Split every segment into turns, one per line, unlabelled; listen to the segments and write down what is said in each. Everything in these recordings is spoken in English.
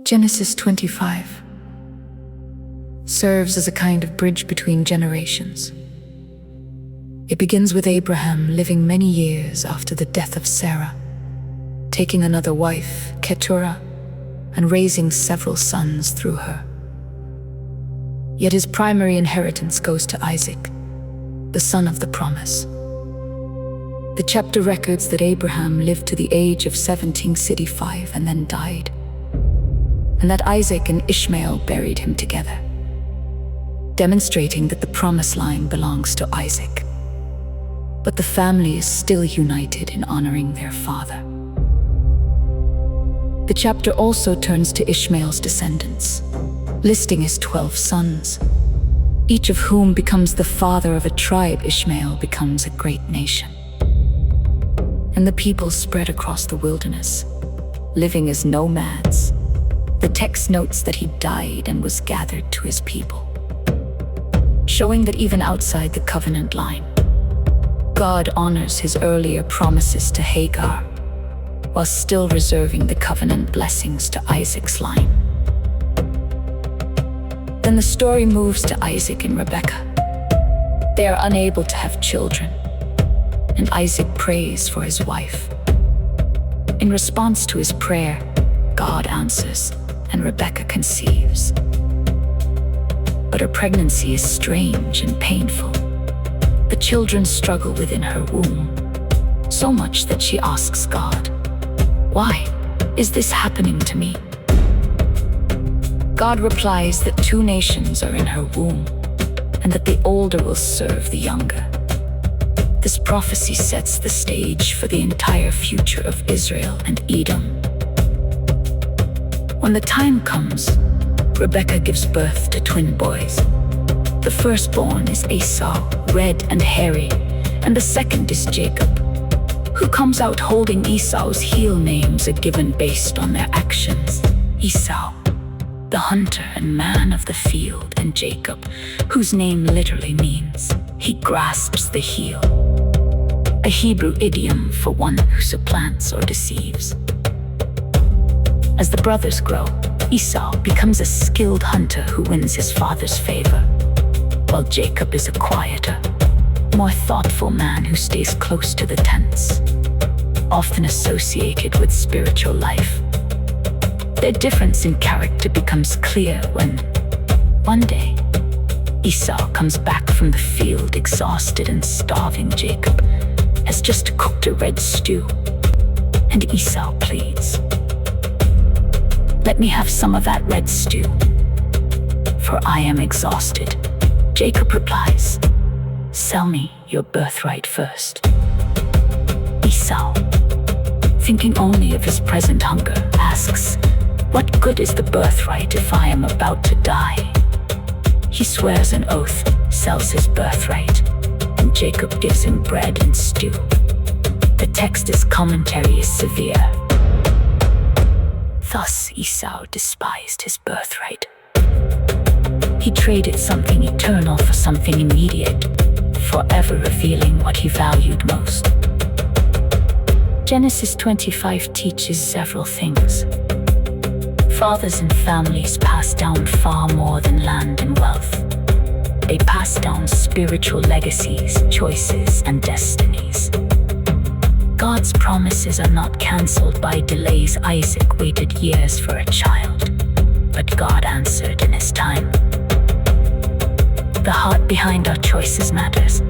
Genesis 25 serves as a kind of bridge between generations. It begins with Abraham living many years after the death of Sarah, taking another wife, Keturah, and raising several sons through her. Yet his primary inheritance goes to Isaac, the son of the promise. The chapter records that Abraham lived to the age of 75 and then died, and that Isaac and Ishmael buried him together, demonstrating that the promise line belongs to Isaac. But the family is still united in honoring their father. The chapter also turns to Ishmael's descendants, listing his 12 sons, each of whom becomes the father of a tribe. Ishmael becomes a great nation, and the people spread across the wilderness, living as nomads. The text notes that he died and was gathered to his people, showing that even outside the covenant line, God honors his earlier promises to Hagar, while still reserving the covenant blessings to Isaac's line. Then the story moves to Isaac and Rebekah. They are unable to have children, and Isaac prays for his wife. In response to his prayer, God answers, and Rebekah conceives. But her pregnancy is strange and painful. The children struggle within her womb, so much that she asks God, "Why is this happening to me?" God replies that 2 nations are in her womb, and that the older will serve the younger. This prophecy sets the stage for the entire future of Israel and Edom. When the time comes, Rebekah gives birth to twin boys. The firstborn is Esau, red and hairy, and the second is Jacob, who comes out holding Esau's heel. Names are given based on their actions: Esau, the hunter and man of the field, and Jacob, whose name literally means he grasps the heel, a Hebrew idiom for one who supplants or deceives. As the brothers grow, Esau becomes a skilled hunter who wins his father's favor, while Jacob is a quieter, more thoughtful man who stays close to the tents, often associated with spiritual life. Their difference in character becomes clear when, one day, Esau comes back from the field exhausted and starving. Jacob has just cooked a red stew, and Esau pleads, "Let me have some of that red stew, for I am exhausted." Jacob replies, "Sell me your birthright first." Esau, thinking only of his present hunger, asks, "What good is the birthright if I am about to die?" He swears an oath, sells his birthright, and Jacob gives him bread and stew. The text's commentary is severe. Thus Esau despised his birthright. He traded something eternal for something immediate, forever revealing what he valued most. Genesis 25 teaches several things. Fathers and families pass down far more than land and wealth. They pass down spiritual legacies, choices, and destinies. God's promises are not cancelled by delays. Isaac waited years for a child, but God answered in his time. The heart behind our choices matters.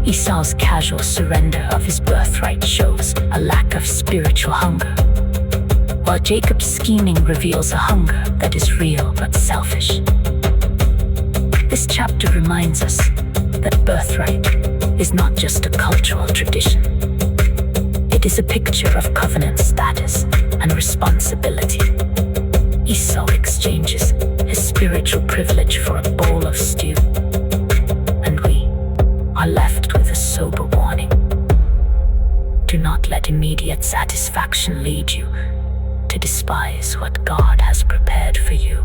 Esau's casual surrender of his birthright shows a lack of spiritual hunger, while Jacob's scheming reveals a hunger that is real but selfish. This chapter reminds us that birthright is not just a cultural tradition. It is a picture of covenant status and responsibility. Esau exchanges his spiritual privilege for a bowl of stew, and we are left with a sober warning. Do not let immediate satisfaction lead you to despise what God has prepared for you.